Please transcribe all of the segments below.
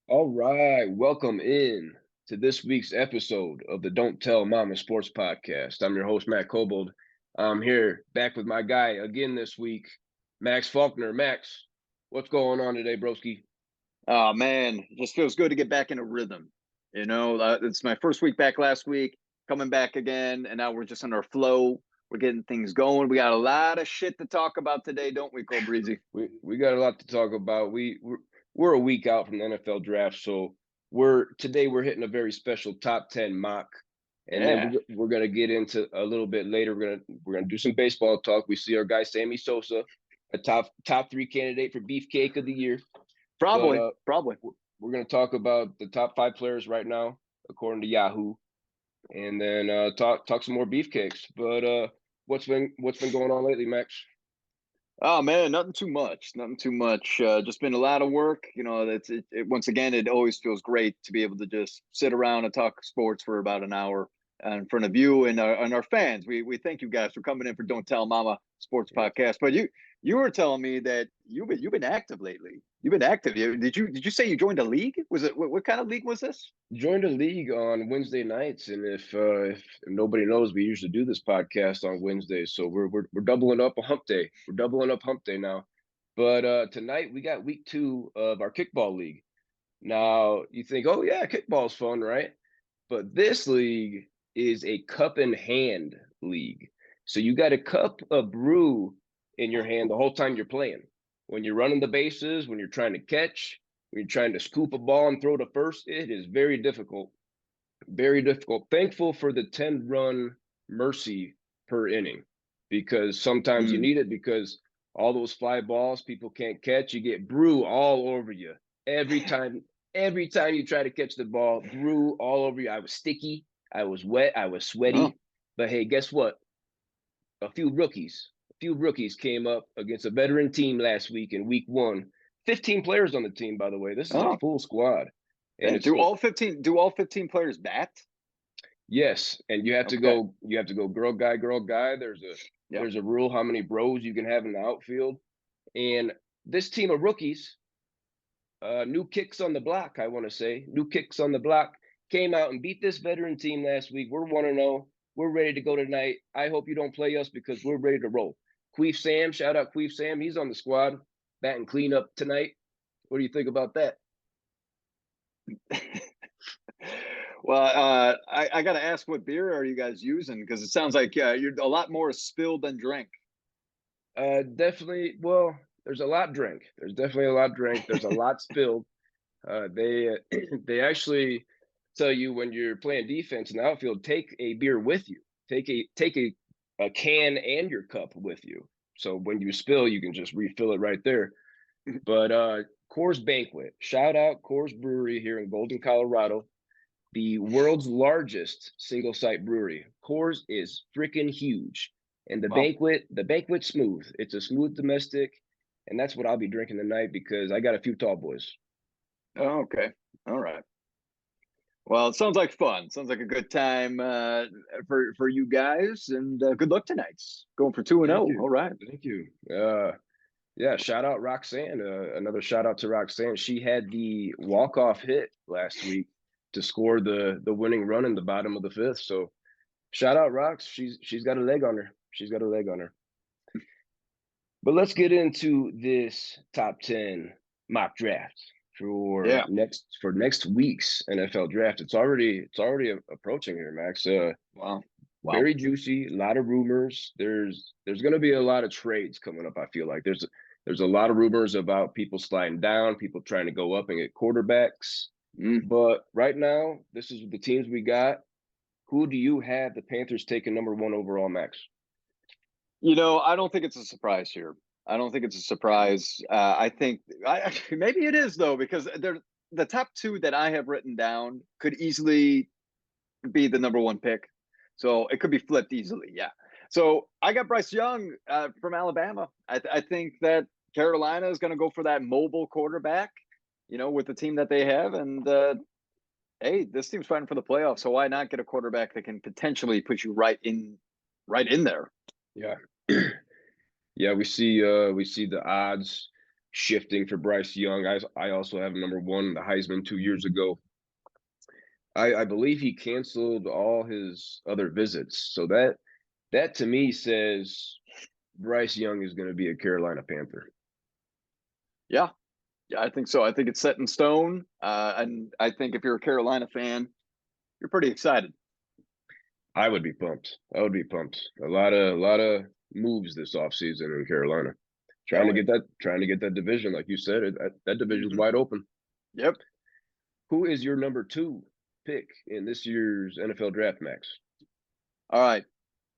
All right, welcome in to this week's episode of the Don't Tell Mama Sports Podcast. I'm your host, Matt Kobold. I'm here back with my guy again this week, Max Faulkner. Max, what's going on today, broski? Oh man, it just feels good to get back in a rhythm. It's my first week back last week, coming back again, and now we're just in our flow. We're getting things going. We got a lot of shit to talk about today, don't we, Cole Breezy? We got a lot to talk about. We're a week out from the NFL draft, so we're hitting a very special top 10 mock, and then Yeah, we're gonna get into a little bit later. We're gonna do some baseball talk. We see our guy Sammy Sosa, a top three candidate for Beefcake of the Year. But probably. we're going to talk about the top five players right now, according to Yahoo, and then talk some more beefcakes. But what's been going on lately, Max? Oh man, nothing too much. Nothing too much. Just been a lot of work. Once again, it always feels great to be able to just sit around and talk sports for about an hour in front of you and our fans. We thank you guys for coming in for Don't Tell Mama Sports Podcast. But you were telling me that you've been active lately. You've been active. Did you say you joined a league? Was it what kind of league was this? Joined a league on Wednesday nights, and if nobody knows, we usually do this podcast on Wednesdays, so we're doubling up a hump day. We're doubling up hump day now. But tonight we got week two of our kickball league. Now you think, oh yeah, kickball's fun, right? But this league is a cup in hand league. So you got a cup of brew in your hand the whole time you're playing. When you're running the bases, when you're trying to catch, when you're trying to scoop a ball and throw to first, it is very difficult. Very difficult. Thankful for the 10-run mercy per inning because sometimes you Mm. need it because all those fly balls people can't catch. You get brew all over you every time. Every time you try to catch the ball, brew all over you. I was sticky. I was wet. I was Oh, sweaty. But hey, guess what? A few rookies came up against a veteran team last week in week one. 15 players on the team, by the way. This is a oh. full squad. And Man, it's do all 15 players bat? Yes, and Okay. you have to go girl guy. Yep. There's a rule how many bros you can have in the outfield. And this team of rookies, new kicks on the block, I want to say, new kicks on the block, came out and beat this veteran team last week. We're 1-0. We're ready to go tonight. I hope you don't play us because we're ready to roll. Queef Sam, shout out Queef Sam. He's on the squad, batting cleanup tonight. What do you think about that? Well, I got to ask, what beer are you guys using? Because it sounds like you're a lot more spilled than drank. Definitely. Well, there's a lot drink. There's definitely a lot drink. There's a lot spilled. They they actually tell you when you're playing defense in the outfield, take a beer with you. Take a can and your cup with you. So when you spill, you can just refill it right there. But Coors Banquet, shout out Coors Brewery here in Golden, Colorado, the world's largest single site brewery. Coors is freaking huge. And Wow. the banquet's smooth. It's a smooth domestic, and that's what I'll be drinking tonight because I got a few tall boys. Oh, okay. All right. Well, it sounds like fun. Sounds like a good time for you guys, and good luck tonight. Going for 2-0. Thank All you. right. Thank you. Yeah, shout out Roxanne. Another shout out to Roxanne. She had the walk-off hit last week to score the winning run in the bottom of the fifth. So shout out Rox. She's got a leg on her. She's got a leg on her. But let's get into this top 10 mock draft Yeah. for next week's NFL draft. It's already approaching here, Max. Wow. Wow. Very juicy, a lot of rumors. There's going to be a lot of trades coming up. I feel like there's a lot of rumors about people sliding down, people trying to go up and get quarterbacks. Mm. But right now, this is the teams we got. Who do you have the Panthers taking number one overall, Max? I don't think it's a surprise here. I don't think it's a surprise. I think maybe it is though, because they're the top two that I have written down could easily be the number one pick. So it could be flipped easily. Yeah. So I got Bryce Young from Alabama. I think that Carolina is going to go for that mobile quarterback, with the team that they have. And hey, this team's fighting for the playoffs. So why not get a quarterback that can potentially put you right in there? Yeah. Yeah, we see the odds shifting for Bryce Young. I also have number one, the Heisman 2 years ago. I believe he canceled all his other visits. So that to me says Bryce Young is going to be a Carolina Panther. Yeah, yeah, I think so. I think it's set in stone. And I think if you're a Carolina fan, you're pretty excited. I would be pumped. I would be pumped. A lot of moves this offseason in Carolina. Can't wait. Trying to get that division, like you said, that division's wide open. Yep. Who is your number two pick in this year's NFL draft, Max? All right.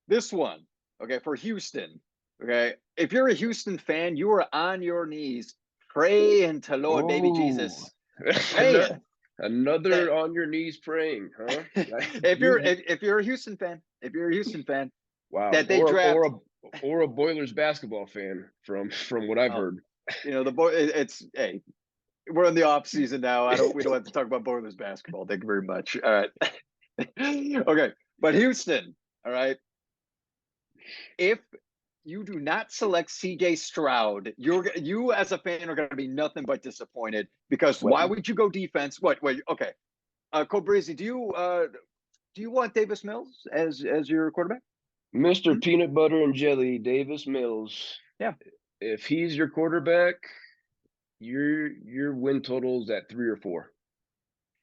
This one, okay, for Houston. Okay. If you're a Houston fan, you are on your knees praying to Lord baby Jesus. Praying. Another on your knees praying, huh? if you're a Houston fan, Wow, that they draft or a Boilers basketball fan from what I've heard. The boy, it's hey, we're in the off season now. We don't have to talk about Boilers basketball. Thank you very much. All right. Okay, but Houston, all right. If you do not select CJ Stroud, you as a fan are going to be nothing but disappointed because why would you go defense? Wait, okay. Cole Breezy, do you want Davis Mills as your quarterback? Mr. Peanut Butter and Jelly, Davis Mills. Yeah. If he's your quarterback, your win total's at 3 or 4.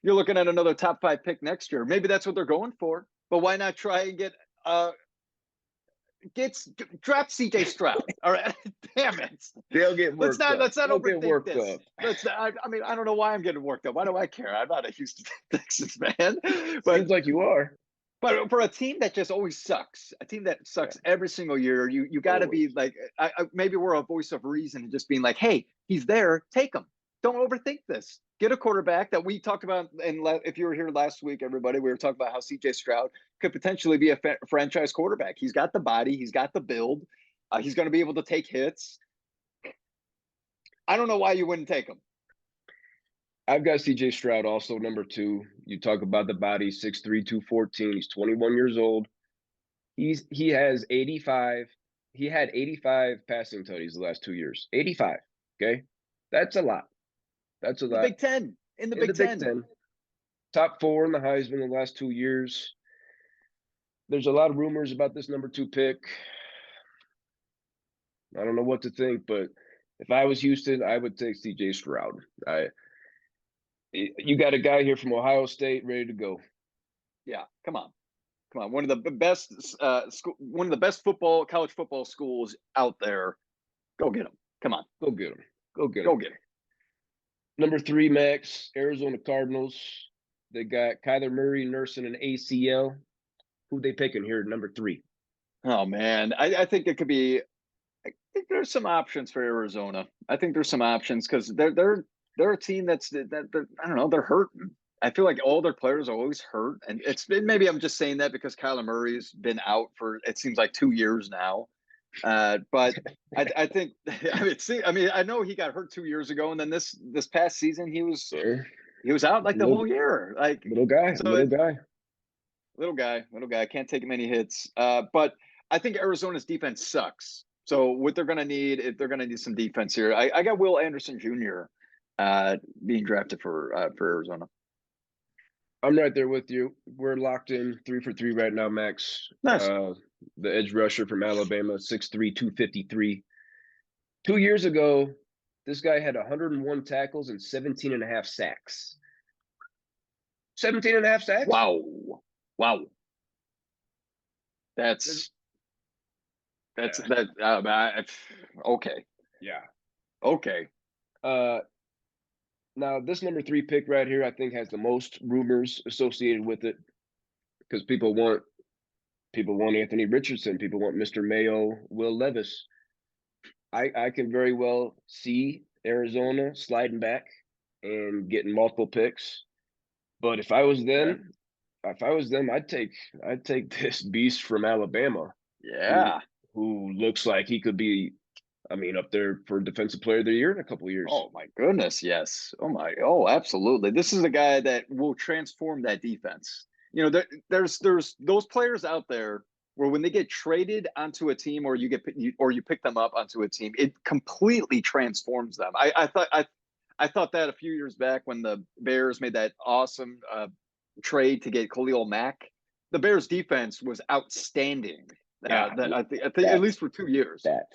You're looking at another top 5 pick next year. Maybe that's what they're going for. But why not try and drop CJ Stroud? All right. Damn it. They'll get worked up. Let's not overthink this. I mean, I don't know why I'm getting worked up. Why do I care? I'm not a Houston Texans fan. But seems like you are. But for a team that just always sucks, every single year, you got to be like, maybe we're a voice of reason and just being like, hey, he's there, take him. Don't overthink this. Get a quarterback that we talked about. And if you were here last week, everybody, we were talking about how CJ Stroud could potentially be a franchise quarterback. He's got the body, he's got the build, he's going to be able to take hits. I don't know why you wouldn't take him. I've got CJ Stroud also number 2. You talk about the body, 6'3", 214. He's 21 years old. He has 85. He had 85 passing tutties the last 2 years. 85. Okay, that's a lot. That's a lot. Big Ten. In the Big Ten. Top 4 in the Heisman the last 2 years. There's a lot of rumors about this number 2 pick. I don't know what to think, but if I was Houston, I would take CJ Stroud. You got a guy here from Ohio State ready to go. Yeah, come on. One of the best college football schools out there. Go get him. Come on. Go get him. Number 3, Max, Arizona Cardinals. They got Kyler Murray nursing an ACL. Who they picking here at number 3? Oh man, I think it could be. I think there's some options for Arizona. I think there's some options because they're a team that I don't know, they're hurting. I feel like all their players are always hurt, and maybe I'm just saying that because Kyler Murray's been out for it seems like 2 years now. But I think I know he got hurt 2 years ago, and then this past season he was out like the whole year. Like little guy can't take many hits. But I think Arizona's defense sucks. So what they're gonna need some defense here. I got Will Anderson Jr. Being drafted for Arizona. I'm right there with you. We're locked in 3 for 3 right now, Max. Nice. The edge rusher from Alabama, 6'3", 253. 2 years ago, this guy had 101 tackles and 17 and a half sacks. 17 and a half sacks? Wow. That's okay. Yeah. Okay. Now, this number 3 pick right here, I think, has the most rumors associated with it because people want Anthony Richardson. People want Mr. Mayo, Will Levis. I can very well see Arizona sliding back and getting multiple picks. But if I was them, I'd take this beast from Alabama. Yeah. Who looks like he could be, up there for Defensive Player of the Year in a couple of years. Oh my goodness, yes. Oh, absolutely. This is a guy that will transform that defense. There's those players out there where when they get traded onto a team, or you pick them up onto a team, it completely transforms them. I thought that a few years back when the Bears made that awesome trade to get Khalil Mack, the Bears defense was outstanding. Yeah, I think at that least for 2 years, that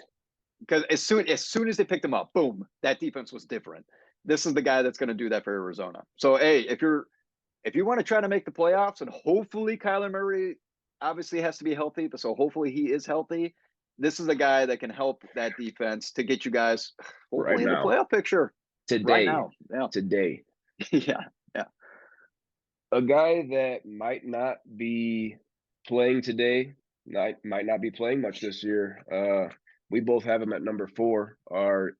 because as soon as they picked him up, boom, that defense was different. This is the guy that's going to do that for Arizona. So hey, if you want to try to make the playoffs, and hopefully Kyler Murray obviously has to be healthy, but so hopefully he is healthy. This is the guy that can help that defense to get you guys right hopefully in the now, playoff picture right today, now. Yeah. today. Yeah. Yeah. A guy that might not be playing today, might not be playing much this year. We both have him at number 4. Our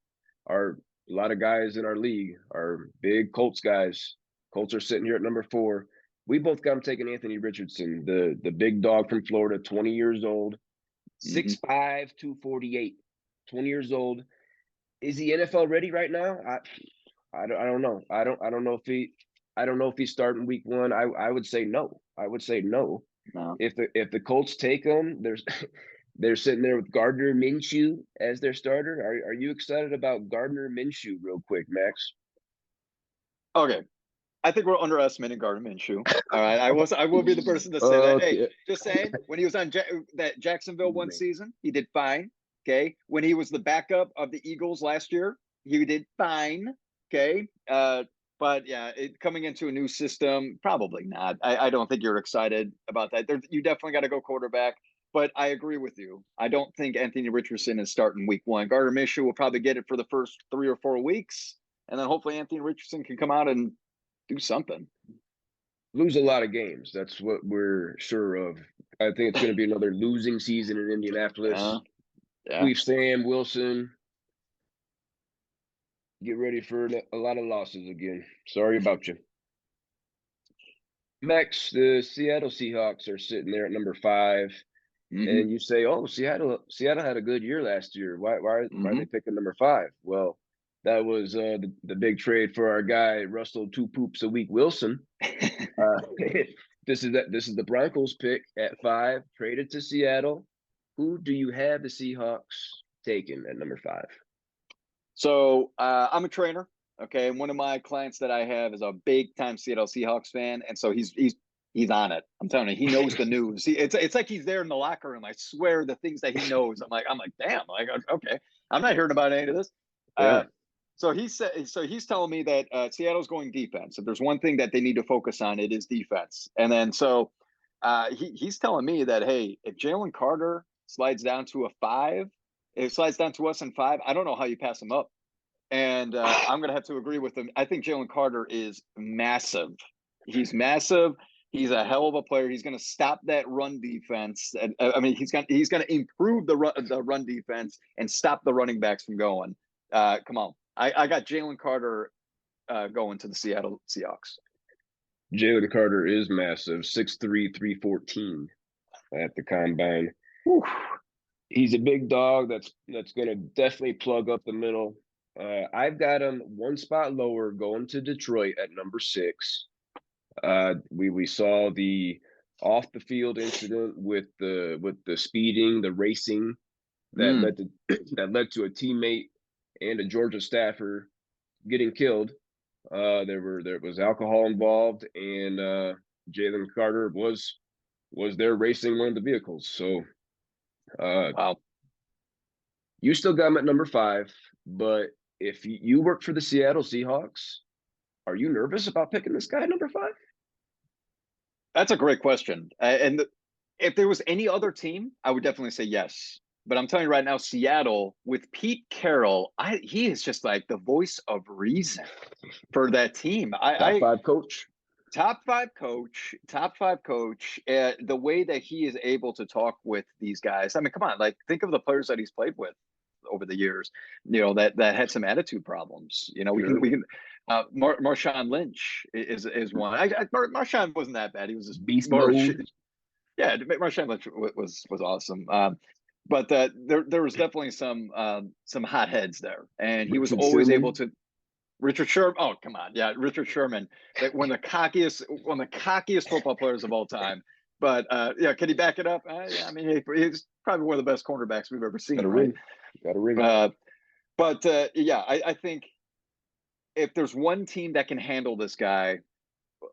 a lot of guys in our league are big Colts guys. Colts are sitting here at number 4. We both got him taking Anthony Richardson, the big dog from Florida, 20 years old, Mm-hmm. 6'5", 248, 20 years old. Is he NFL ready right now? I don't know. I don't know if he's starting week 1. I would say no. I would say no. No. If the Colts take him, they're sitting there with Gardner Minshew as their starter. Are you excited about Gardner Minshew real quick, Max? Okay. I think we're underestimating Gardner Minshew. All right. I will be the person to say that. Hey, Okay. just saying, when he was on that Jacksonville one Man. season, he did fine. Okay. When he was the backup of the Eagles last year, he did fine. Okay. But yeah, coming into a new system, probably not. I don't think you're excited about that. You definitely got to go quarterback. But I agree with you. I don't think Anthony Richardson is starting week 1. Gardner Minshew will probably get it for the first 3 or 4 weeks. And then hopefully Anthony Richardson can come out and do something. Lose a lot of games. That's what we're sure of. I think it's going to be another losing season in Yeah. Indianapolis. Yeah. We've Sam Wilson. Get ready for a lot of losses again. Sorry about you. Max, the Seattle Seahawks are sitting there at number 5, Mm-hmm. and you say, "Oh, Seattle had a good year last year. Why are Mm-hmm. they picking number 5?" Well, that was the big trade for our guy Russell Two Poops a Week Wilson. Uh, this is the Broncos pick at 5, traded to Seattle. Who do you have the Seahawks taking at number 5? So I'm a trainer. Okay, and one of my clients that I have is a big time Seattle Seahawks fan, and so he's on it. I'm telling you, he knows the news. It's like he's there in the locker room. I swear, the things that he knows. I'm like, damn. Like, okay, I'm not hearing about any of this. Yeah, So he's telling me that Seattle's going defense. If there's one thing that they need to focus on, it is defense. And then he's telling me that, hey, if Jalen Carter slides down to a 5, it slides down to us in 5. I don't know how you pass him up. And I'm going to have to agree with him. I think Jalen Carter is massive. He's massive. He's a hell of a player. He's going to stop that run defense. And I mean, he's going to improve the run defense and stop the running backs from going. Come on, I got Jalen Carter going to the Seattle Seahawks. Jalen Carter is massive, 6'3", 314 at the combine. Whew. He's a big dog that's going to definitely plug up the middle. I've got him one spot lower, going to Detroit at number 6. We saw the off the field incident with the speeding, the racing that Mm. led to a teammate and a Georgia staffer getting killed. There was alcohol involved, and Jalen Carter was there racing one of the vehicles. So Wow. you still got him at number 5, but if you work for the Seattle Seahawks, are you nervous about picking this guy at number 5? That's a great question. If there was any other team, I would definitely say yes. But I'm telling you right now, Seattle with Pete Carroll, he is just like the voice of reason for that team. Top 5 coach. Top 5 coach, top 5 coach. The way that he is able to talk with these guys. I mean, come on, like think of the players that he's played with over the years. You know that had some attitude problems. You know, we can. Marshawn Lynch is one. Marshawn wasn't that bad. He was just Beast more. mode. Yeah, Marshawn Lynch was awesome. But there was definitely some hot heads there, and he was Richard always able Sherman. to. Richard Sherman. Oh, come on, yeah, Richard Sherman. One of the cockiest football players of all time. But yeah, can he back it up? Yeah, I mean, he's probably one of the best cornerbacks we've ever Got seen, a right? ring. Got a ring. Uh, but yeah, I think if there's one team that can handle this guy,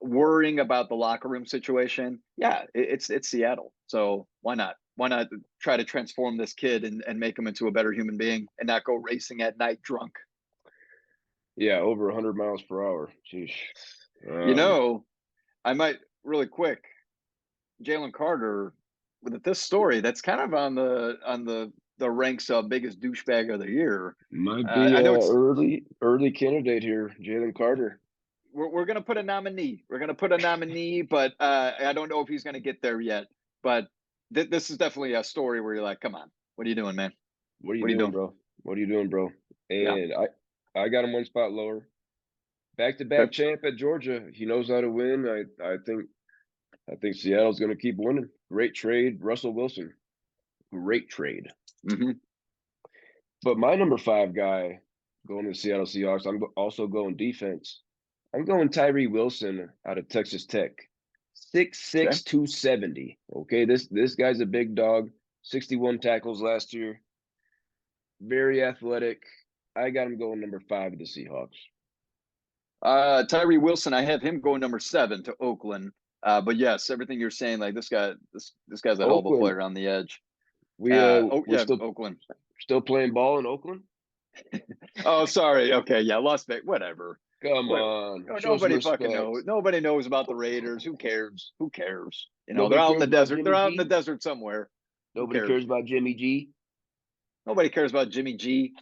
worrying about the locker room situation, yeah, it's Seattle. So why not? Why not try to transform this kid and make him into a better human being and not go racing at night drunk? Yeah, over 100 miles per hour. Jeez. You Um, know, I might really quick. Jalen Carter with this story that's kind of on the ranks of biggest douchebag of the year. might be I a know it's early candidate here, Jalen Carter. we're gonna put a nominee. We're gonna put a nominee, but I don't know if he's gonna get there yet. But this is definitely a story where you're like, come on, what are you doing, man? What are you What are you doing, doing? bro? What are you doing, bro? Yeah. And I got him one spot lower. Back to back Okay. champ at Georgia. He knows how to win. I think Seattle's going to keep winning. Great trade, Russell Wilson. Great trade. Hmm. But my number 5 guy going to the Seattle Seahawks, also going defense. I'm going Tyree Wilson out of Texas Tech. Six Okay. six 270. Okay, this guy's a big dog. 61 tackles last year. Very athletic. I got him going number 5 of the Seahawks. Tyree Wilson, I have him going number 7 to Oakland. But yes, everything you're saying, like this guy's a hell of a Oakland. player on the edge. We're Yeah, still Oakland. playing ball in Oakland. Oh, sorry. Okay, yeah, Las Vegas. Whatever. Come What? on, show some Nobody fucking respect. knows. Nobody knows about the Raiders. Who cares? Who cares? They're Nobody out in cares the about desert. They're Jimmy out in the G. desert somewhere. Who Nobody cares? cares about Jimmy G. Nobody cares about Jimmy G.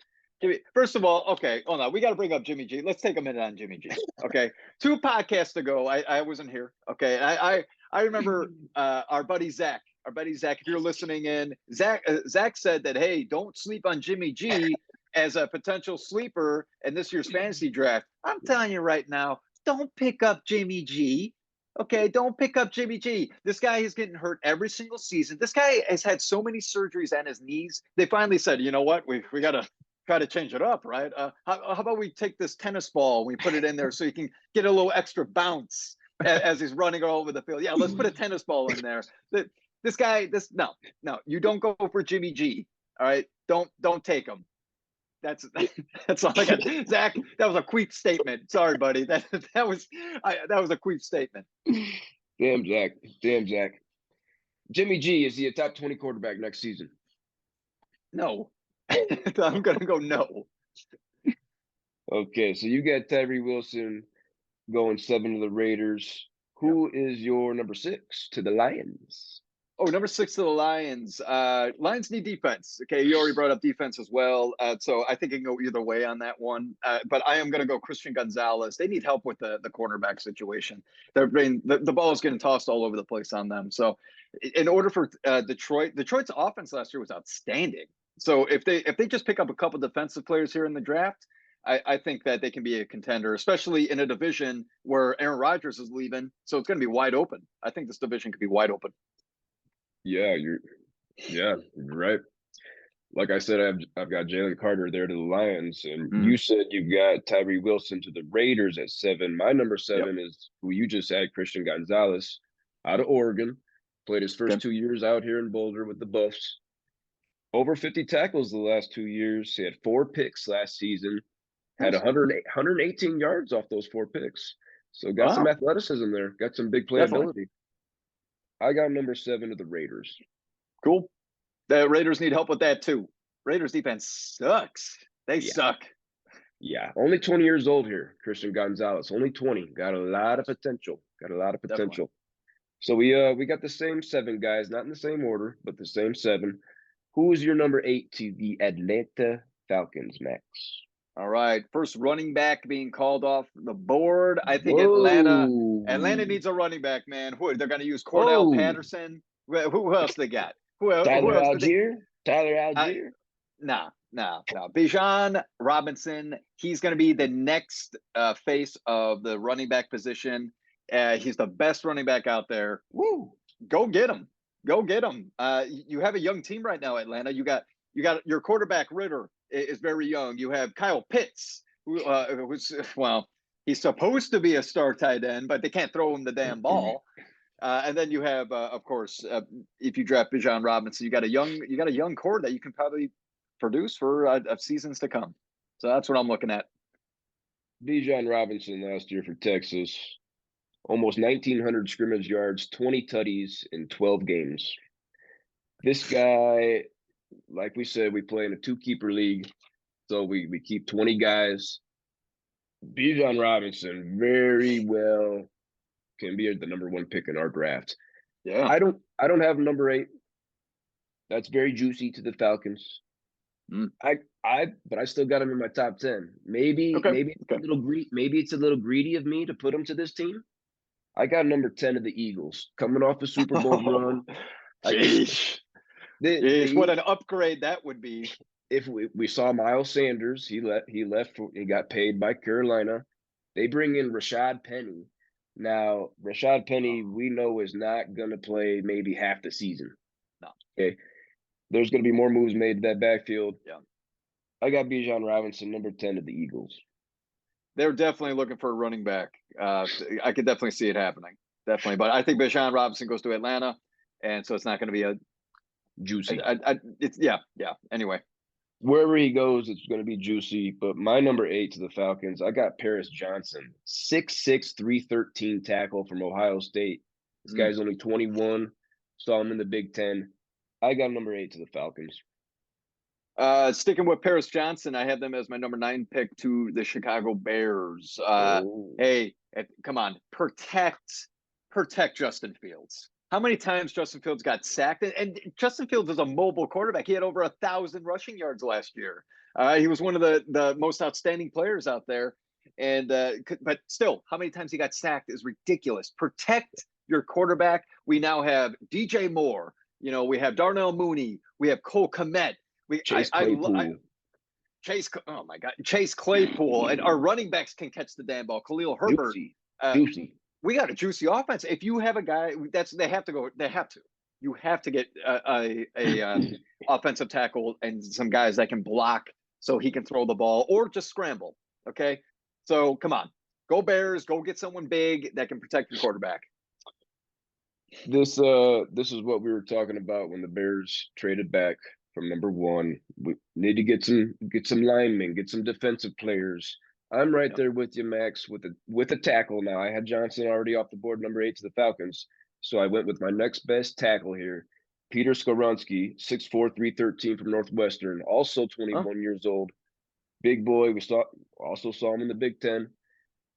First of all, okay, hold on. We got to bring up Jimmy G. Let's take a minute on Jimmy G. Okay, 2 podcasts ago, I wasn't here. Okay, I remember our buddy Zach. Our buddy Zach, if you're listening in, Zach said that, hey, don't sleep on Jimmy G as a potential sleeper in this year's fantasy draft. I'm telling you right now, don't pick up Jimmy G. Okay, don't pick up Jimmy G. This guy is getting hurt every single season. This guy has had so many surgeries on his knees. They finally said, you know what, we got to try to change it up, right? How about we take this tennis ball and we put it in there so you can get a little extra bounce as he's running all over the field? Yeah, let's put a tennis ball in there. This guy, no, you don't go for Jimmy G. All right, don't take him. That's that's all I got. Zach, that was a queef statement. Sorry, buddy. That was a queef statement. Damn Zach. Damn Zach. Jimmy G, is he a top 20 quarterback next season? No, I'm gonna go no. Okay, so you got Tyree Wilson going 7 to the Raiders. Yep. Who is your number 6 to the Lions? Oh, number 6 to the Lions. Lions need defense. Okay, you already brought up defense as well. So I think it can go either way on that one. But I am going to go Christian Gonzalez. They need help with the cornerback situation. The ball is getting tossed all over the place on them. So in order for Detroit's offense last year was outstanding. So if they just pick up a couple defensive players here in the draft, I think that they can be a contender, especially in a division where Aaron Rodgers is leaving. So it's going to be wide open. I think this division could be wide open. Yeah, you're right. Like I said, I've got Jalen Carter there to the Lions, and Mm, you said you've got Tyree Wilson to the Raiders at 7. My number yep. 7 is who you just had, Christian Gonzalez, out of Oregon. Played his first Okay. 2 years out here in Boulder with the Buffs. Over 50 tackles the last 2 years. He had 4 picks last season. Had Nice. 118 yards off those 4 picks. So got some Wow. athleticism there. Got some big Definitely. playability. I got number 7 to the Raiders. Cool. The Raiders need help with that too. Raiders defense sucks. They Yeah. suck. Yeah, only 20 years old here, Christian Gonzalez. Only 20. Got a lot of potential. Got a lot of Definitely. potential. So we got the same 7 guys, not in the same order, but the same 7. Who is your number 8 to the Atlanta Falcons, Max? All right. First running back being called off the board. I think Atlanta. Atlanta Whoa. needs a running back, man. Who they're going to use Cordell Whoa. Patterson. Who else they got? Who Tyler else did they? Algier? Tyler I, Algier? no. Bijan Robinson. He's going to be the next face of the running back position. He's the best running back out there. Woo. Go get him. Go get him. You have a young team right now, Atlanta. You got your quarterback Ritter is very young. You have Kyle Pitts, who's well, he's supposed to be a star tight end, but they can't throw him the damn ball. And then you have, of course, if you draft Bijan Robinson, you got a young core that you can probably produce for seasons to come. So that's what I'm looking at. Bijan Robinson last year for Texas, almost 1,900 scrimmage yards, 20 tutties in 12 games. This guy, like we said, we play in a two-keeper league, so we keep 20 guys. Bijan Robinson very well can be the number one pick in our draft. Yeah. I don't have number 8. That's very juicy to the Falcons. Mm. But I still got him in my top 10. Maybe Okay. maybe it's a little greedy of me to put him to this team. I got number 10 of the Eagles coming off a Super Bowl run. Jeez. Jeez, what an upgrade that would be. If we saw Miles Sanders, he left, he got paid by Carolina. They bring in Rashad Penny. Now, Rashad Penny, we know is not going to play maybe half the season. No. Okay. There's going to be more moves made to that backfield. Yeah. I got Bijan Robinson, number 10 of the Eagles. They're definitely looking for a running back. I could definitely see it happening. Definitely. But I think Bijan Robinson goes to Atlanta, and so it's not going to be a juicy. It's yeah. Anyway. Wherever he goes, it's going to be juicy. But my number 8 to the Falcons, I got Paris Johnson, 6'6", 313 tackle from Ohio State. This guy's only 21. Saw him in the Big Ten. I got number 8 to the Falcons. Sticking with Paris Johnson, I have them as my number 9 pick to the Chicago Bears. Hey, come on, protect Justin Fields. How many times Justin Fields got sacked? And Justin Fields is a mobile quarterback. He had over 1,000 rushing yards last year. He was one of the most outstanding players out there. And but still, how many times he got sacked is ridiculous. Protect your quarterback. We now have DJ Moore. We have Darnell Mooney. We have Cole Kmet. Chase Claypool. Oh my God, Chase Claypool, and our running backs can catch the damn ball. Khalil Herbert. Juicy. We got a juicy offense. If you have a guy, they have to. You have to get a offensive tackle and some guys that can block so he can throw the ball or just scramble. Okay, so come on, go Bears, go get someone big that can protect your quarterback. This is what we were talking about when the Bears traded back from number 1. We need to get some linemen, get some defensive players. I'm right there with you, Max, with a tackle now. I had Johnson already off the board, number 8 to the Falcons. So I went with my next best tackle here, Peter Skoronski, 6'4", 313 from Northwestern, also 21 years old. Big boy. We also saw him in the Big Ten.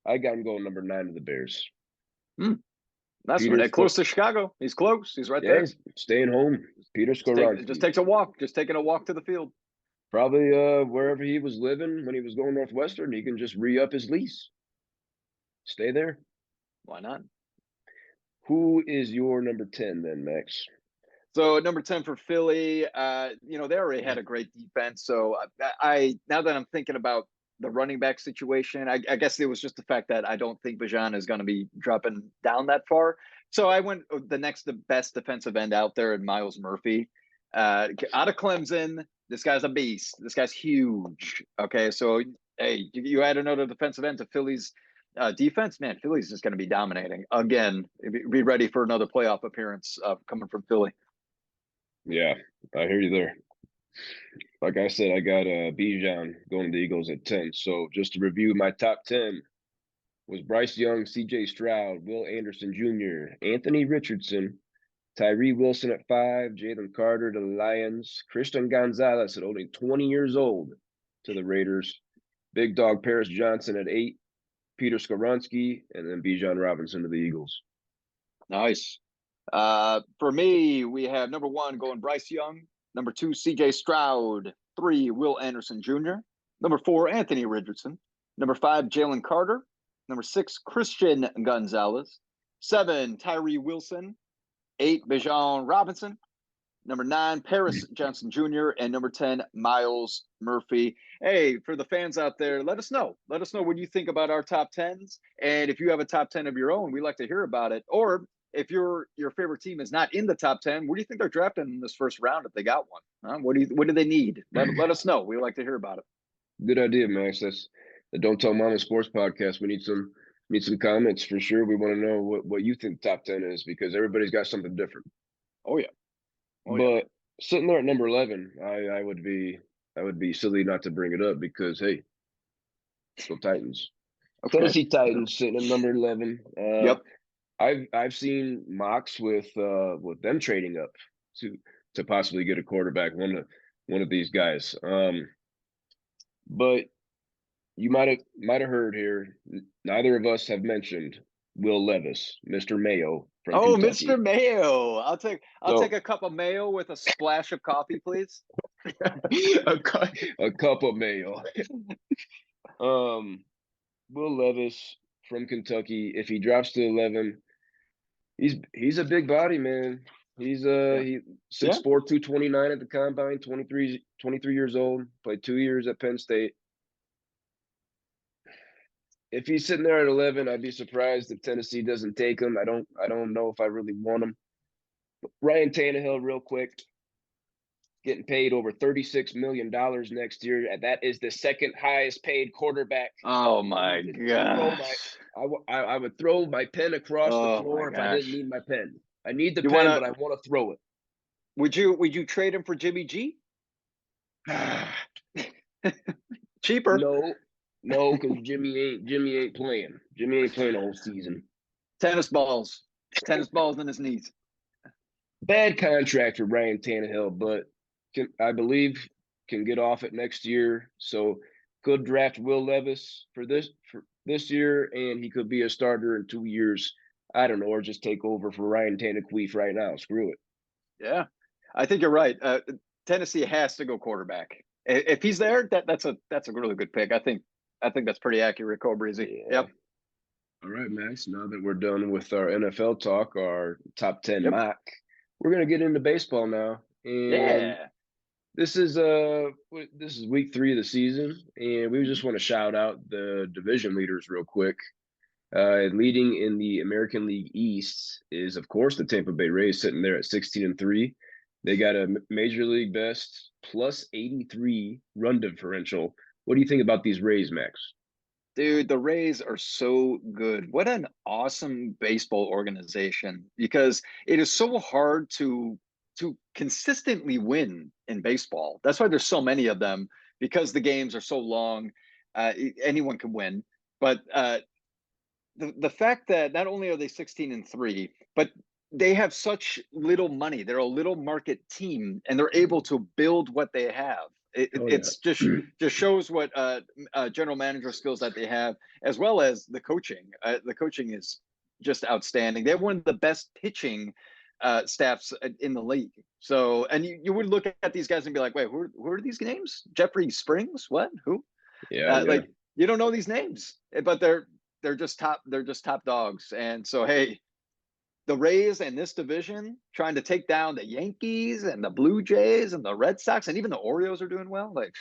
I got him going number 9 to the Bears. That's close to Chicago. He's close. He's right there. He's staying home. Peter Skoronski. Just takes a walk. Just taking a walk to the field. Probably wherever he was living when he was going Northwestern, he can just re-up his lease. Stay there. Why not? Who is your number 10 then, Max? So number 10 for Philly, they already had a great defense. So I now that I'm thinking about the running back situation, I guess it was just the fact that I don't think Bijan is going to be dropping down that far. So I went the best defensive end out there in Miles Murphy. Out of Clemson, this guy's a beast. This guy's huge. Okay, so hey, you add another defensive end to Philly's defense, man. Philly's just going to be dominating again. Be ready for another playoff appearance coming from Philly. Yeah, I hear you there. Like I said, I got Bijan going to the Eagles at 10. So just to review, my top 10 was Bryce Young, C.J. Stroud, Will Anderson Jr., Anthony Richardson, Tyree Wilson at 5, Jalen Carter to the Lions, Christian Gonzalez at only 20 years old to the Raiders, Big Dog Paris Johnson at 8, Peter Skoronski, and then Bijan Robinson to the Eagles. Nice. For me, we have number 1 going Bryce Young, number 2 C.J. Stroud, 3 Will Anderson Jr., number 4 Anthony Richardson, number 5 Jalen Carter, number 6 Christian Gonzalez, 7 Tyree Wilson, 8 Bijan Robinson, number 9 Paris Johnson Jr., and number 10 Miles Murphy. Hey, for the fans out there, let us know what you think about our top 10s, and if you have a top 10 of your own, we'd like to hear about it. Or if your favorite team is not in the top 10, what do you think they're drafting in this first round if they got one? What do they need? Let us know. We like to hear about it. Good idea, Max. That's the Don't Tell Mama Sports Podcast. We need some need some comments for sure. We want to know what you think top 10 is because everybody's got something different. Oh yeah. Oh yeah. But sitting there at number 11, I would be silly not to bring it up because hey, go Titans. Okay. Tennessee Titans sitting at number 11. Yep. I've seen mocks with them trading up to to possibly get a quarterback, one of these guys. But you might have heard here. Neither of us have mentioned Will Levis, Mr. Mayo from Oh, Mr. Kentucky. Mayo. I'll take So a cup of mayo with a splash of coffee, please. a cup of Mayo. Um, Will Levis from Kentucky. If he drops to 11, he's a big body, man. Yeah. He Yeah. 6'4", 229 at the combine, 23 years old, played 2 years at Penn State. If he's sitting there at 11, I'd be surprised if Tennessee doesn't take him. I don't know if I really want him. Ryan Tannehill, real quick, getting paid over $36 million next year. That is the second highest paid quarterback. Oh I my need to throw my gosh. I would throw my pen across the Oh my floor if I didn't gosh. need my pen. I need the You pen, wanna but I want to throw it. would you trade him for Jimmy G? Cheaper. No, no, because Jimmy ain't playing. Jimmy ain't playing the whole season. Tennis balls. Tennis balls in his knees. Bad contract for Ryan Tannehill, but I believe can get off it next year. So could draft Will Levis for this year, and he could be a starter in 2 years. I don't know, or just take over for Ryan Tannehill right now. Screw it. Yeah. I think you're right. Tennessee has to go quarterback. If he's there, that's a really good pick. I think that's pretty accurate, Cole Breezy. Yeah. Yep. All right, Max. Now that we're done with our NFL talk, our top 10 Yep. mock, we're gonna get into baseball now. And Yeah. this is week 3 of the season, and we just want to shout out the division leaders real quick. Leading in the American League East is, of course, the Tampa Bay Rays sitting there at 16-3. They got a major league best plus 83 run differential. What do you think about these Rays, Max? Dude, the Rays are so good. What an awesome baseball organization because it is so hard to consistently win in baseball. That's why there's so many of them because the games are so long. Anyone can win, but the fact that not only are they 16-3, but they have such little money. They're a little market team, and they're able to build what they have. Oh yeah, It's just shows what general manager skills that they have, as well as the coaching. The coaching is just outstanding. They have one of the best pitching staffs in the league. So, and you would look at these guys and be like, wait, who are these names? Jeffrey Springs? What? Who? yeah. Like you don't know these names, but they're just top dogs. And so hey, the Rays and this division trying to take down the Yankees and the Blue Jays and the Red Sox and even the Orioles are doing well. Like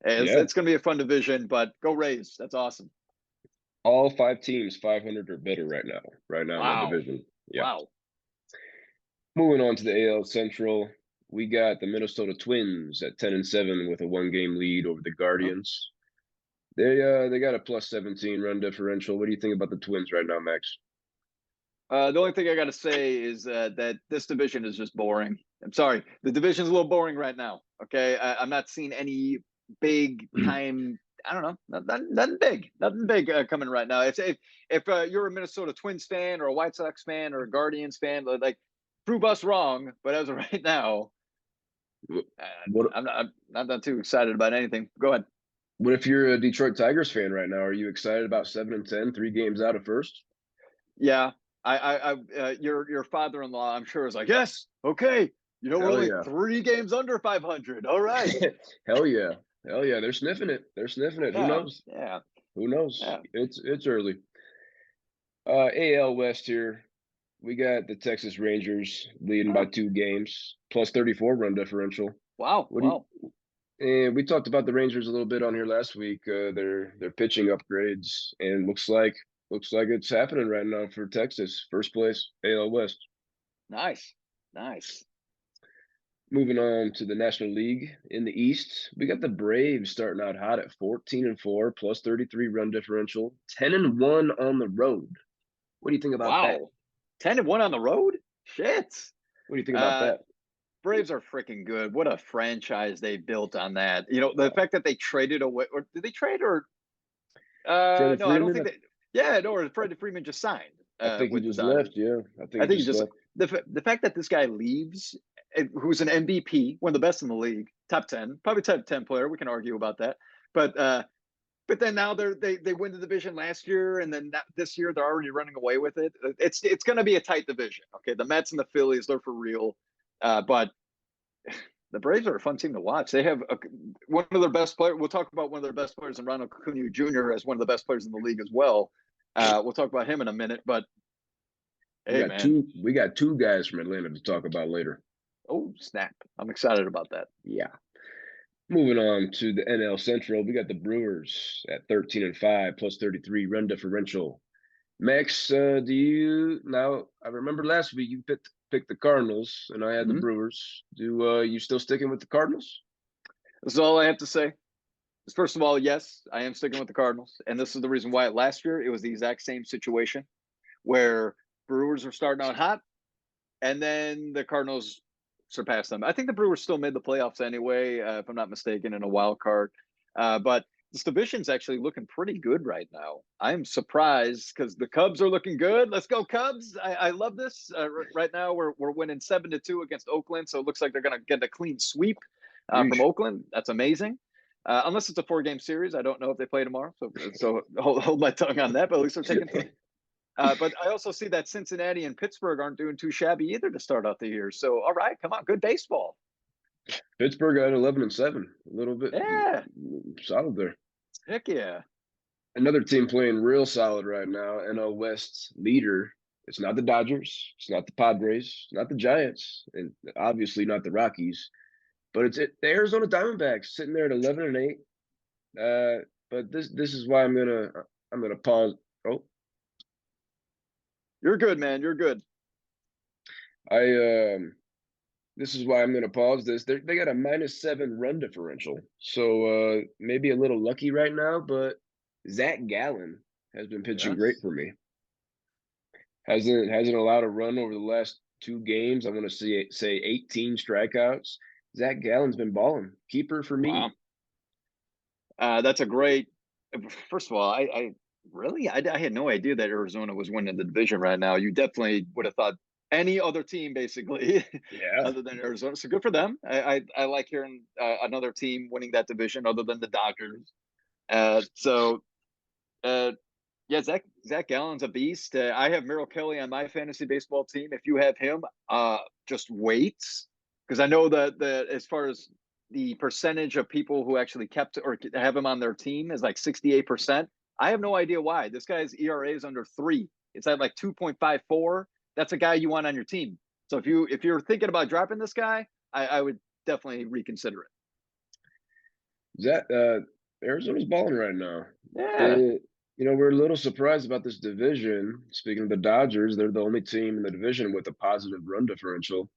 Yeah. it's going to be a fun division, but go Rays. That's awesome. All 5 teams 500 or better right now. Right now in that Wow. division. Yeah. Wow. Moving on to the AL Central, we got the Minnesota Twins at 10-7 with a 1 game lead over the Huh? Guardians. They got a plus 17 run differential. What do you think about the Twins right now, Max? The only thing I got to say is that this division is just boring. I'm sorry, the division's a little boring right now. Okay, I'm not seeing any big time. I don't know, nothing big coming right now. If you're a Minnesota Twins fan or a White Sox fan or a Guardians fan, like prove us wrong. But as of right now, What I'm not too excited about anything. Go ahead. what if you're a Detroit Tigers fan right now? Are you excited about 7-10, 3 games out of first? Yeah, your father-in-law, I'm sure, is like, yes, okay. We're Hell only yeah. 3 games under 500. All right. Hell yeah. Hell yeah. They're sniffing it. They're sniffing it. Who Yeah, knows? yeah, Who knows? yeah. It's early. AL West here. We got the Texas Rangers leading by Oh, 2 games, plus 34 run differential. wow, What do wow. you And we talked about the Rangers a little bit on here last week. Their pitching upgrades, and looks like it's happening right now for Texas, first place AL West. Nice, nice. Moving on to the National League in the East, we got the Braves starting out hot at 14-4, plus 33 run differential, 10-1 on the road. What do you think about that? Wow. 10-1 on the road? Shit. What do you think about Uh, that? Braves are freaking good. What a franchise they built on that. You know, the fact that they traded away, or did they trade, or Freddie no, I don't Freeman, think that. Yeah, no, or Freddie Freeman just signed I think he with the just Dodgers. left. Yeah, I think I he think he just just left. the fact that this guy leaves, who's an MVP, one of the best in the league, top 10, probably top 10 player. We can argue about that, but then now they win the division last year, and then this year they're already running away with it. It's going to be a tight division. Okay, the Mets and the Phillies, they're for real, but the Braves are a fun team to watch. They have one of their best players. We'll talk about one of their best players in Ronald Acuna Jr. as one of the best players in the league as well. We'll talk about him in a minute, but hey, man, We got two guys from Atlanta to talk about later. oh snap! I'm excited about that. Yeah. Moving on to the NL Central, we got the Brewers at 13-5, plus 33 run differential. Max, do you now? I remember last week you picked the Cardinals, and I had the Mm-hmm. Brewers. Do you still sticking with the Cardinals? This is all I have to say. First of all, yes, I am sticking with the Cardinals, and this is the reason why last year it was the exact same situation where Brewers were starting out hot, and then the Cardinals surpassed them. I think the Brewers still made the playoffs anyway, if I'm not mistaken, in a wild card. But this division's actually looking pretty good right now. I'm surprised because the Cubs are looking good. Let's go Cubs! I love this. Right now we're winning 7-2 against Oakland, so it looks like they're going to get a clean sweep from Yeesh. Oakland. That's amazing. Unless it's a 4-game series, I don't know if they play tomorrow, so hold my tongue on that. But at least they're taking 3. But I also see that Cincinnati and Pittsburgh aren't doing too shabby either to start out the year. So, all right, come on, good baseball. Pittsburgh at 11-7, a little bit Yeah, solid there. heck yeah. Another team playing real solid right now, NL West leader. It's not the Dodgers, it's not the Padres, it's not the Giants, and obviously not the Rockies, but the Arizona Diamondbacks sitting there at 11-8. But this is why I'm gonna pause. Oh, You're good, man. You're good. I this is why I'm gonna pause this. They got a -7 run differential, so maybe a little lucky right now. But Zach Gallen has been pitching great Yes. for me. Hasn't allowed a run over the last 2 games. I want to say 18 strikeouts. Zach Gallen's been balling. Keeper for me. Wow. That's a great. First of all, I really I had no idea that Arizona was winning the division right now. You definitely would have thought any other team basically Yeah. other than Arizona. So good for them. I like hearing another team winning that division other than the Dodgers. So uh, yeah, Zach Gallen's a beast. I have Merrill Kelly on my fantasy baseball team. If you have him, just wait, because I know that as far as the percentage of people who actually kept or have him on their team is like 68%. I have no idea why. This guy's ERA is under 3. It's at like 2.54. That's a guy you want on your team. So if you're thinking about dropping this guy, I would definitely reconsider it. That Arizona's balling right now. Yeah. They, we're a little surprised about this division. Speaking of the Dodgers, they're the only team in the division with a positive run differential.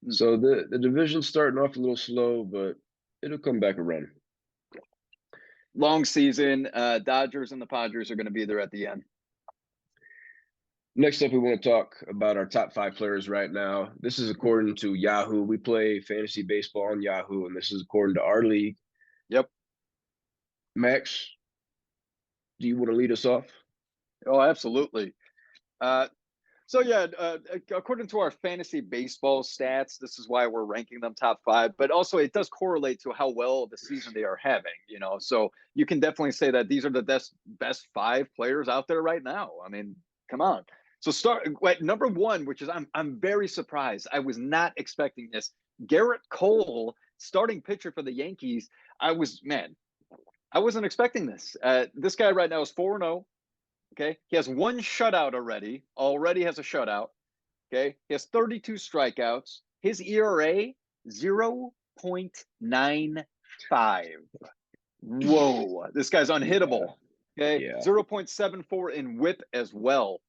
Mm. So the division's starting off a little slow, but it'll come back around. Long season. Dodgers and the Padres are going to be there at the end. Next up, we want to talk about our top 5 players right now. This is according to Yahoo. We play fantasy baseball on Yahoo, and this is according to our league. Yep. Max, do you want to lead us off? Oh, absolutely. Uh, so yeah, according to our fantasy baseball stats, this is why we're ranking them top 5. But also, it does correlate to how well the season they are having. So you can definitely say that these are the best 5 players out there right now. I mean, come on. So start at number 1, which is I'm very surprised. I was not expecting this. Garrett Cole, starting pitcher for the Yankees. I wasn't expecting this. This guy right now is 4-0. Okay. He has 1 shutout already has a shutout. Okay. He has 32 strikeouts. His ERA, 0.95. Whoa. This guy's unhittable. Okay. Yeah. 0.74 in whip as well.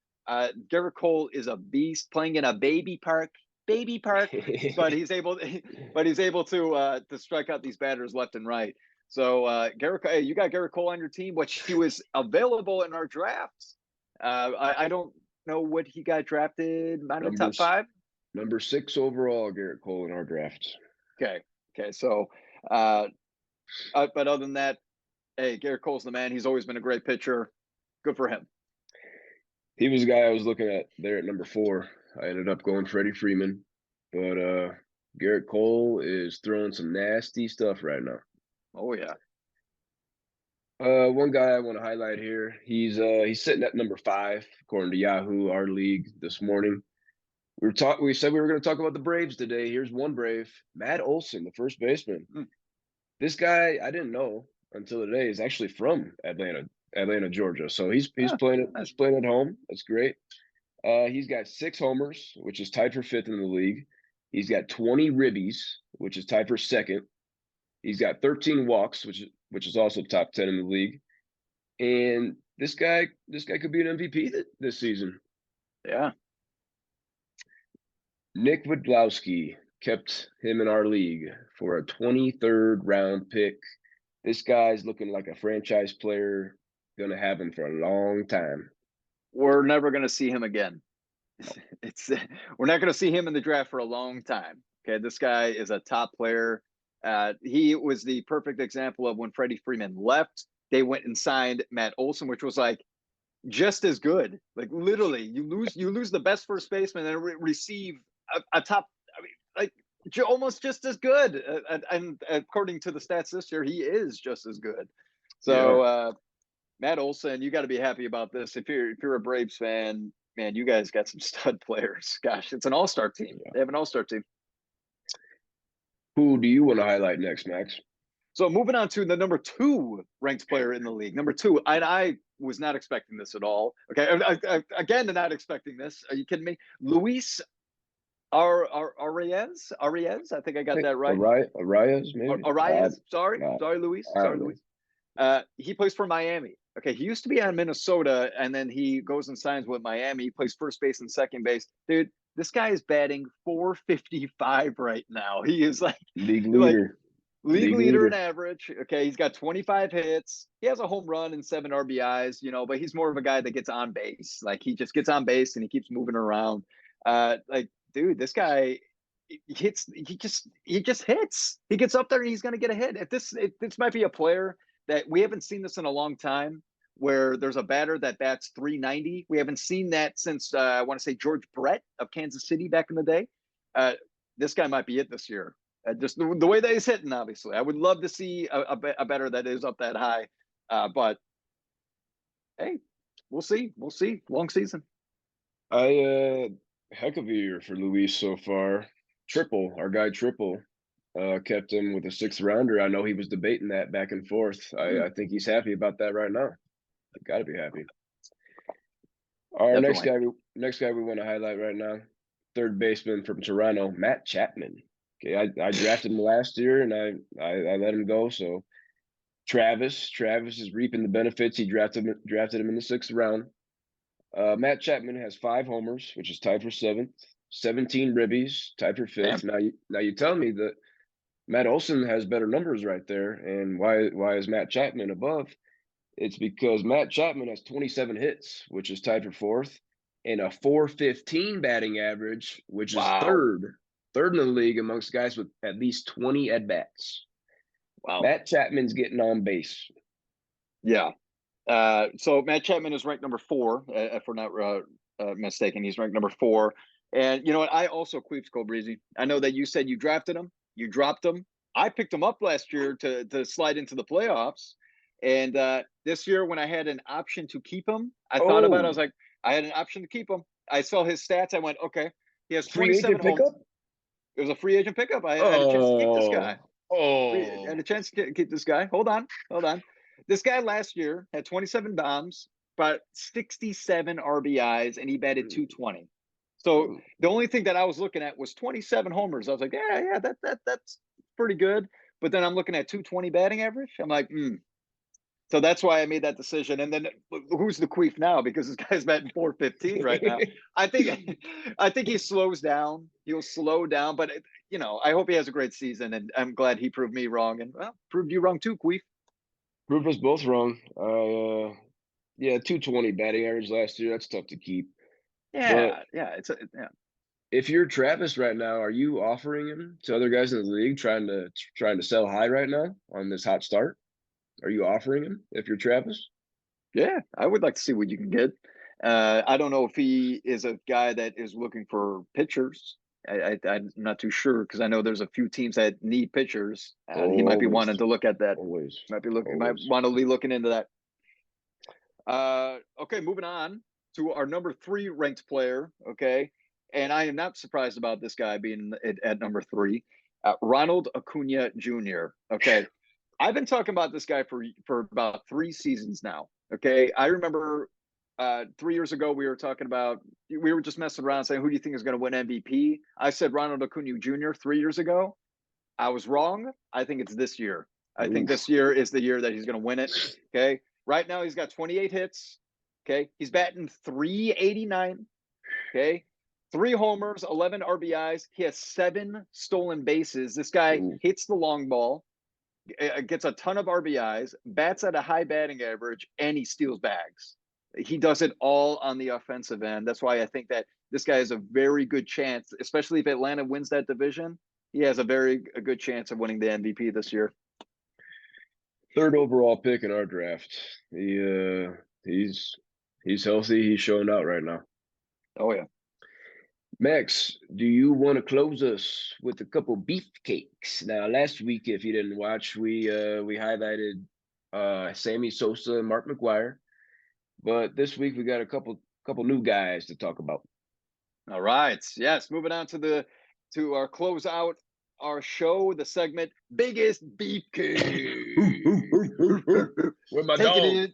Garrett Cole is a beast playing in a baby park. baby park, but he's able to strike out these batters left and right. So Garrett, hey, you got Garrett Cole on your team, which he was available in our drafts. I don't know what he got drafted. Not in the top Numbers five. number 6 overall, Garrett Cole in our draft. Okay, okay. So, uh, but other than that, hey, Garrett Cole's the man. He's always been a great pitcher. Good for him. He was the guy I was looking at there at number 4. I ended up going Freddie Freeman, but Garrett Cole is throwing some nasty stuff right now. Oh yeah. One guy I want to highlight here. He's sitting at number 5 according to Yahoo, our league this morning. We said we were going to talk about the Braves today. Here's one Brave, Matt Olson, the first baseman. Mm. This guy I didn't know until today is actually from Atlanta, Georgia. So he's Ah, playing nice. at home. That's great. He's got 6 homers, which is tied for 5th in the league. He's got 20 ribbies, which is tied for 2nd. He's got 13 walks, which is also top 10 in the league. And this guy could be an MVP this season. Yeah. Nick Wadlowski kept him in our league for a 23rd round pick. This guy's looking like a franchise player. Gonna have him for a long time. We're never going to see him again. It's we're not going to see him in the draft for a long time. Okay, this guy is a top player. He was the perfect example of when Freddie Freeman left. They went and signed Matt Olson, which was like just as good. Like literally, you lose the best first baseman and receive a top. I mean, like almost just as good. And according to the stats this year, he is just as good. So Yeah. Matt Olson, you got to be happy about this. If you're a Braves fan, man, you guys got some stud players. Gosh, it's an all-star team. Yeah. They have an all-star team. Who do you want to highlight next, Max? So moving on to the number 2 ranked player in the league. Number 2, and I was not expecting this at all. Okay, again, not expecting this. Are you kidding me? Luis Arias. I think I got that right. Arias, maybe. Arias. Sorry, Uh, Luis. I Sorry, don't know. Luis. He plays for Miami. Okay, he used to be on Minnesota, and then he goes and signs with Miami. He plays first base and second base. Dude, this guy is batting 455 right now. He is like League like leader. league leader in average. Okay, he's got 25 hits. He has a home run and 7 RBIs. But he's more of a guy that gets on base. Like he just gets on base and he keeps moving around. Like, dude, this guy hits. He just hits. He gets up there and he's going to get a hit. If this might be a player that we haven't seen this in a long time, where there's a batter that bats 390. We haven't seen that since I want to say George Brett of Kansas City back in the day. This guy might be it this year. Just the way that he's hitting, obviously. I would love to see a batter that is up that high. But hey, we'll see. We'll see. Long season. Heck of a year for Luis so far. Our guy Triple, kept him with a 6th rounder. I know he was debating that back and forth. I think he's happy about that right now. Got to be happy. Our Definitely. next guy we want to highlight right now, third baseman from Toronto, Matt Chapman. Okay, I drafted him last year and I let him go. So Travis is reaping the benefits. He drafted him in the 6th round. Matt Chapman has 5 homers, which is tied for 7th. 17 ribbies, tied for 5th. Damn. Now you tell me that Matt Olson has better numbers right there, and why is Matt Chapman above? It's because Matt Chapman has 27 hits, which is tied for 4th, and a 415 batting average, which is Wow. third in the league amongst guys with at least 20 at bats. Wow. Matt Chapman's getting on base. Yeah. So Matt Chapman is ranked number 4, if we're not mistaken. He's ranked number 4. And you know what? I also Queepsco Breezy. I know that you said you drafted him, you dropped him. I picked him up last year to slide into the playoffs. And this year, when I had an option to keep him, I thought about it. I was Oh, like, I had an option to keep him. I saw his stats. I went, okay, he has free 27 agent home. pickup? It was a free agent pickup. I had a chance to keep this guy. Oh, I had oh. a chance to keep this guy. Hold on. This guy last year had 27 bombs, but 67 RBIs, and he batted Mm, 220. So mm. the only thing that I was looking at was 27 homers. I was like, yeah, that's pretty good. But then I'm looking at 220 batting average. I'm like, So that's why I made that decision. And then who's the queef now? Because this guy's batting 415 right now. I think I think he slows down. He'll slow down, but I hope he has a great season. And I'm glad he proved me wrong, and well, proved you wrong too, queef. Proved us both wrong. Yeah, 220 batting average last year. That's tough to keep. But Yeah. Yeah. if you're Travis right now, are you offering him to other guys in the league trying to sell high right now on this hot start? Are you offering him if you're Travis? Yeah, I would like to see what you can get. I don't know if he is a guy that is looking for pitchers. I'm not too sure because I know there's a few teams that need pitchers. He might be Always, wanting to look at that. always, Might always. want to be looking into that. Okay, moving on to our number 3 ranked player. Okay, and I am not surprised about this guy being at number 3, Ronald Acuna Jr. Okay, I've been talking about this guy for about 3 seasons now. Okay, I remember 3 years ago we were just messing around saying who do you think is going to win MVP. I said Ronald Acuna Jr. 3 years ago. I was wrong. I think it's this year. I think Oof. this year is the year that he's going to win it. Okay. Right now, he's got 28 hits. Okay. He's batting 389. Okay. 3 homers, 11 RBIs. He has 7 stolen bases. This guy Oof. hits the long ball, gets a ton of RBIs, bats at a high batting average, and he steals bags. He does it all on the offensive end. That's why I think that this guy has a very good chance, especially if Atlanta wins that division. He has a good chance of winning the MVP this year. Third overall pick in our draft. He's healthy. He's showing out right now. Oh yeah. Max, do you want to close us with a couple beefcakes? Now, last week, if you didn't watch, we highlighted Sammy Sosa and Mark McGwire, but this week we got a couple new guys to talk about. All right. Yes. Moving on to our close out our show, the segment biggest beefcake. Where my Taking dog? it.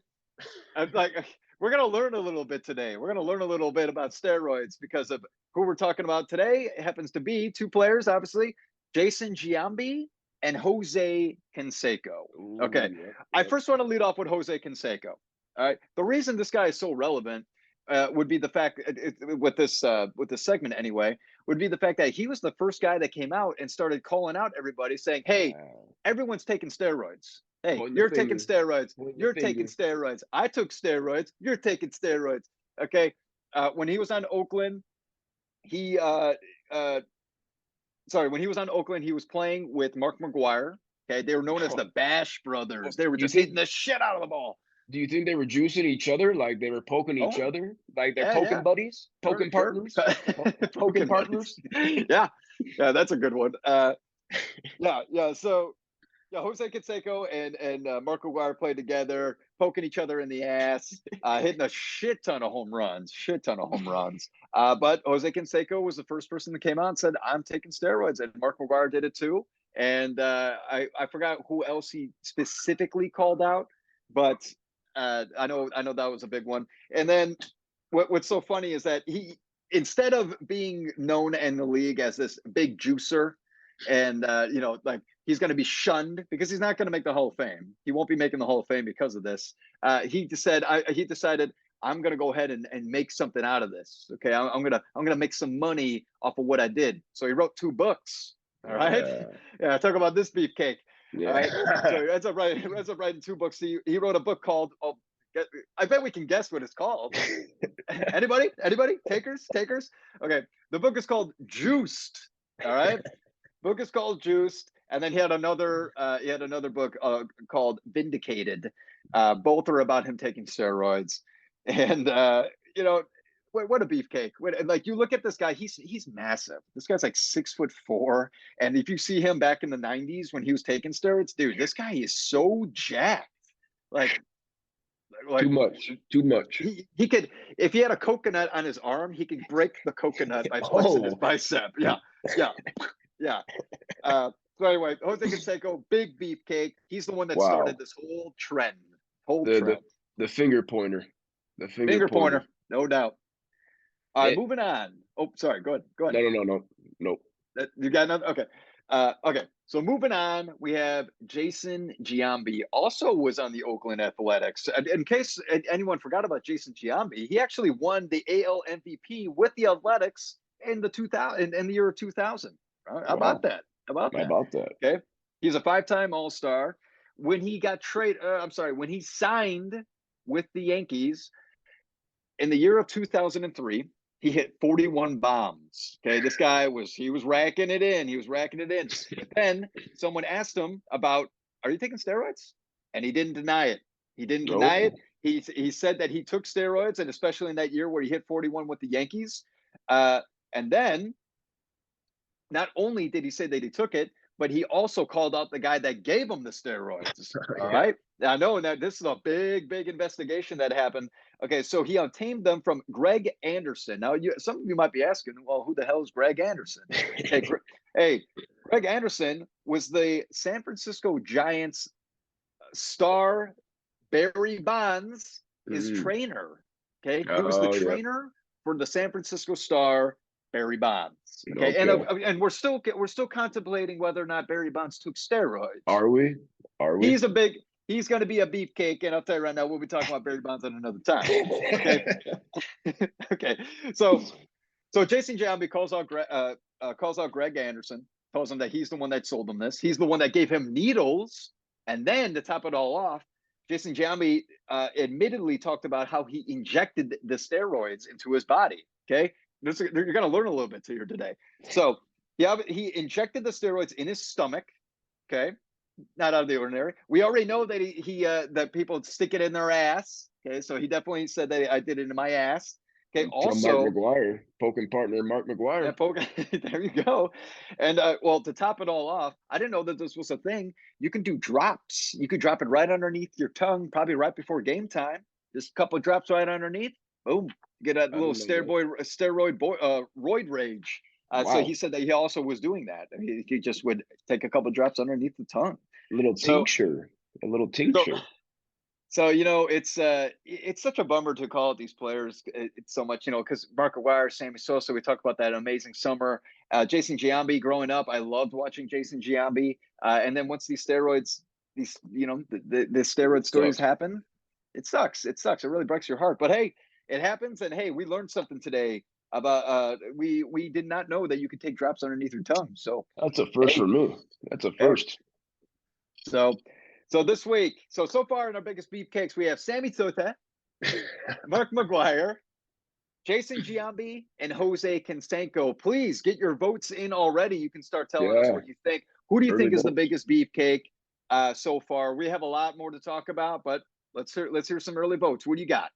I'm like, we're gonna learn a little bit today. We're gonna learn a little bit about steroids because of who we're talking about today. It happens to be 2 players, obviously, Jason Giambi and Jose Canseco. Okay. Ooh, I yep. first want to lead off with Jose Canseco. All right. The reason this guy is so relevant would be the fact with this segment anyway would be the fact that he was the first guy that came out and started calling out everybody saying, "Hey, everyone's taking steroids. Hey, Pointing the you're taking finger. steroids. Pointing the You're taking finger. steroids. I took steroids. You're taking steroids." Okay. When he was on Oakland, he when he was on Oakland, he was playing with Mark McGwire. Okay, they were known as the Bash Brothers. They were You just think? hitting the shit out of the ball. Do you think they were juicing each other, like they were poking each Oh, other, like they're yeah. poking buddies, poking Sure. partners, poking partners? Yeah, that's a good one. Yeah. So yeah, Jose Canseco and Mark McGwire played together, poking each other in the ass, hitting a shit ton of home runs. But Jose Canseco was the first person that came out and said, "I'm taking steroids," and Mark McGwire did it too. And I forgot who else he specifically called out, but I know that was a big one. And then what's so funny is that he, instead of being known in the league as this big juicer, and like he's going to be shunned because he's not going to make the Hall of Fame. He won't be making the Hall of Fame because of this. He decided I'm going to go ahead and make something out of this. Okay, I'm gonna make some money off of what I did. So he wrote 2 books. All right, yeah. Talk about this beefcake. All right, so Yeah. that's a writing 2 books. He wrote a book called. I bet we can guess what it's called. Anybody? Takers? Okay. The book is called Juiced. All right. Book is called Juiced, and then he had another book called Vindicated. Both are about him taking steroids, and what a beefcake! Like you look at this guy, he's massive. This guy's like 6'4", and if you see him back in the '90s when he was taking steroids, dude, this guy is so jacked. Like Too much. Too much. he could, if he had a coconut on his arm, he could break the coconut by flexing his Oh, bicep. Yeah. So anyway, Jose Canseco, big beefcake. He's the one that started wow. this whole trend. Whole The the trend. the finger pointer. The finger Finger pointer. pointer, no doubt. All right, It, moving on. Oh, sorry. Go ahead. no, no, no, no, no. You got another? Okay. Okay, so moving on, we have Jason Giambi. Also was on the Oakland Athletics. In case anyone forgot about Jason Giambi, he actually won the AL MVP with the Athletics in the 2000 in the year of 2000. How about Wow. that? How about How that? about that? Okay, he's a five-time All-Star. When he got traded, I'm sorry, when he signed with the Yankees in the year of 2003, he hit 41 bombs. Okay, this guy was racking it in. He was racking it in. But then someone asked him about, "Are you taking steroids?" And he didn't deny it. He didn't deny it. No. He said that he took steroids, and especially in that year where he hit 41 with the Yankees. Uh, and then not only did he say that he took it, but he also called out the guy that gave him the steroids. All Yeah. right. I know that this is a big investigation that happened. Okay, so he obtained them from Greg Anderson. Now, some of you might be asking, well, who the hell is Greg Anderson? Hey, hey, Greg Anderson was the San Francisco Giants star. Barry Bonds, his Mm. trainer. Okay, he was the Oh, yeah. trainer for the San Francisco Star, Barry Bonds. Okay, Okay. and we're still contemplating whether or not Barry Bonds took steroids. Are we? Are we? He's a big he's going to be a beefcake, and I'll tell you right now, we'll be talking about Barry Bonds at another time. Okay, okay. So Jason Giambi calls out Greg Anderson, tells him that he's the one that sold him this. He's the one that gave him needles, and then to top it all off, Jason Giambi admittedly talked about how he injected the steroids into his body. Okay, you're going to learn a little bit here today. So yeah, he injected the steroids in his stomach. Okay, not out of the ordinary. We already know that he that people stick it in their ass. Okay, so he definitely said that I did it in my ass. Okay, From Mark also McGuire, poking partner Mark yeah, McGuire. there you go. And well, to top it all off, I didn't know that this was a thing. You can do drops. You could drop it right underneath your tongue, probably right before game time. Just a couple of drops right underneath. Boom. Get a I little didn't know that. roid rage. So he Wow. said that he also was doing that. He just would take a couple of drops underneath the tongue. A little So tincture. A little so tincture. so it's such a bummer to call out these players. It's so much because Mark Aguirre, Sammy Sosa. We talked about that amazing summer. Jason Giambi. Growing up, I loved watching Jason Giambi. And then once these steroids, the steroid It stories sucks. happen, it sucks. It sucks. It really breaks your heart. But hey, it happens. And hey, we learned something today about. We did not know that you could take drops underneath your tongue. So That's a first hey, for me. That's a hey. first. So this week, so far in our biggest beefcakes, we have Sammy Sosa, Mark McGuire, Jason Giambi, and Jose Canseco. Please get your votes in already. You can start telling us Yeah. what you think. Who do you Early think is the votes. biggest beefcake so far? We have a lot more to talk about, but let's hear some early votes. What do you got?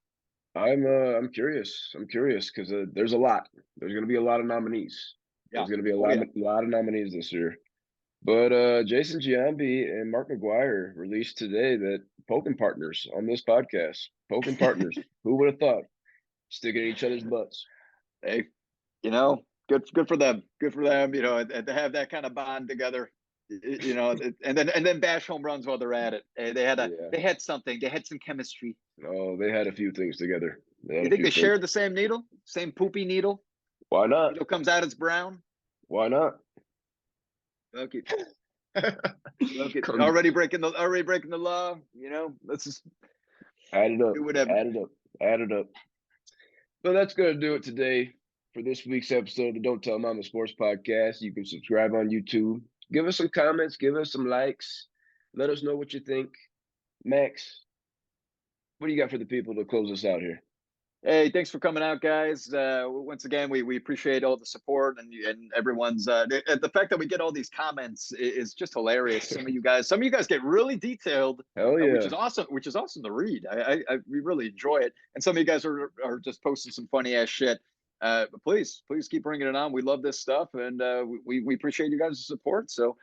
I'm curious. I'm curious because there's a lot. There's going to be a lot of nominees. Yeah. There's going to be a Oh yeah. lot of nominees this year. But Jason Giambi and Mark McGuire released today that poking partners on this podcast. Poking partners. Who would have thought? Sticking at each other's butts. Hey, good for them. Good for them. And to have that kind of bond together. And then bash home runs while they're at it. Yeah. They had something. They had some chemistry. Oh, they had a few things together. They had You a think few they things. shared the same needle? Same poopy needle? Why not? Needle comes out as brown? Why not? Look it. Look it. Come Already breaking the law. Let's just add it up. do whatever. Add it up. Add it up. So that's going to do it today for this week's episode of the Don't Tell Mama Sports Podcast. You can subscribe on YouTube. Give us some comments. Give us some likes. Let us know what you think. Max, what do you got for the people to close us out here? Hey, thanks for coming out, guys. Once again, we appreciate all the support and everyone's the fact that we get all these comments is just hilarious. Some of you guys get really detailed, Hell which yeah. is awesome. Which is awesome to read. We really enjoy it. And some of you guys are just posting some funny ass shit. But please keep bringing it on. We love this stuff, and we appreciate you guys' support. So,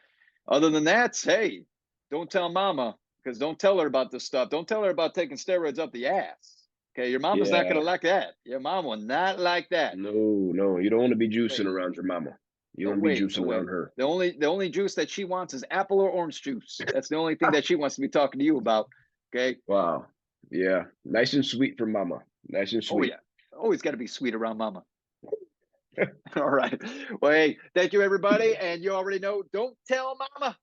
other than that, hey, don't tell mama because don't tell her about this stuff. Don't tell her about taking steroids up the ass. Okay, your mama's not Yeah. gonna like that. Your mom will not like that. No, no. You don't want to be juicing Hey, around your mama. You no don't want to be way, no juicing way. around her. The only juice that she wants is apple or orange juice. That's the only thing that she wants to be talking to you about. Okay. Wow. Yeah. Nice and sweet for mama. Nice and Oh sweet. yeah. Always got to be sweet around mama. All right. Well, hey, thank you, everybody. And you already know, don't tell mama.